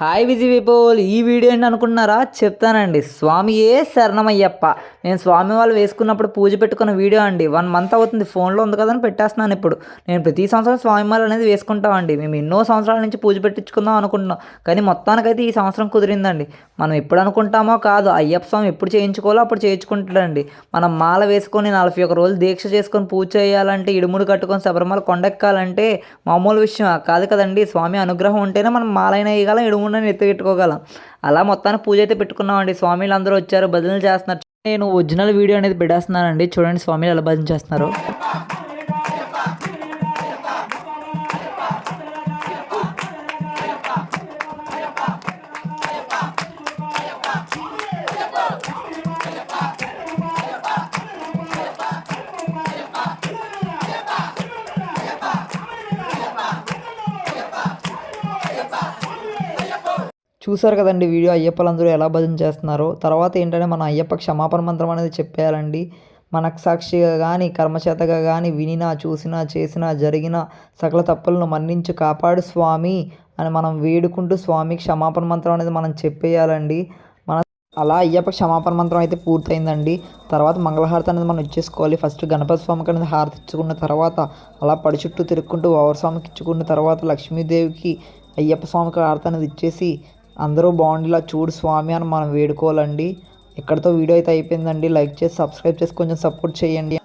Hi busy people, ఈ video ఏంటి అనుకుంటున్నారా? చెప్తానండి. స్వామియే శరణమయ్యప్ప. నేను స్వామి వాళ్ళు వేసుకున్నప్పుడు పూజ పెట్టుకున్న వీడియో అండి. 1 మంత్ అవుతుంది, ఫోన్లో ఉంది కదని పెట్టేస్తున్నాను. ఇప్పుడు నేను ప్రతి సంవత్సరం స్వామి మాల అనేది వేసుకుంటామండి. మేము ఎన్నో సంవత్సరాల నుంచి పూజ పెట్టించుకుందాం అనుకుంటున్నాం, కానీ మొత్తానికైతే ఈ సంవత్సరం కుదిరిందండి. మనం ఎప్పుడు అనుకుంటామో కాదు, అయ్యప్ప స్వామి ఎప్పుడు చేయించుకోవాలో అప్పుడు చేయించుకుంటాడండి. మనం మాల వేసుకొని 41 రోజులు దీక్ష చేసుకొని పూజ చేయాలంటే, ఇడుముడు కట్టుకొని శబరిమల కొండెక్కాలంటే మామూలు విషయం కాదు కదండి. స్వామి అనుగ్రహం ఉంటేనే మనం మాలైన వేయగలం, ఇడుముడని ఎత్తుకెట్టుకోగలం. అలా మొత్తానికి పూజ అయితే పెట్టుకున్నామండి. స్వామిలు అందరూ వచ్చారు, భజనలు చేస్తున్నారు. నేను ఒరిజినల్ వీడియో అనేది పెట్టేస్తున్నానండి, చూడండి స్వామిలు ఎలా భజన చేస్తున్నారు. చూసారు కదండి వీడియో, అయ్యప్పలందరూ ఎలా భజన చేస్తున్నారో. తర్వాత ఏంటంటే మన అయ్యప్ప క్షమాపణ మంత్రం అనేది చెప్పేయాలండి. మనస్సాక్షిగా కానీ కర్మచేతగా కానీ వినినా చూసినా చేసినా జరిగిన సకల తప్పులను మన్నించి కాపాడు స్వామి అని మనం వేడుకుంటూ స్వామి క్షమాపణ మంత్రం అనేది మనం చెప్పేయాలండి. అలా అయ్యప్ప క్షమాపణ మంత్రం అయితే పూర్తయిందండి. తర్వాత మంగళహారతి అనేది మనం ఇచ్చేసుకోవాలి. ఫస్ట్ గణపతి స్వామికి అనేది హారతి ఇచ్చుకున్న తర్వాత అలా పడి చుట్టూ తిరుక్కుంటూ వావర స్వామికి ఇచ్చుకున్న తర్వాత లక్ష్మీదేవికి అయ్యప్ప స్వామికి హారతి అనేది ఇచ్చేసి అందరూ బాగుండేలా చూడు స్వామి అని మనం వేడుకోవాలండి. ఇక్కడితో వీడియో అయితే అయిపోయిందండి. లైక్ చేసి సబ్స్క్రైబ్ చేసి కొంచెం సపోర్ట్ చేయండి.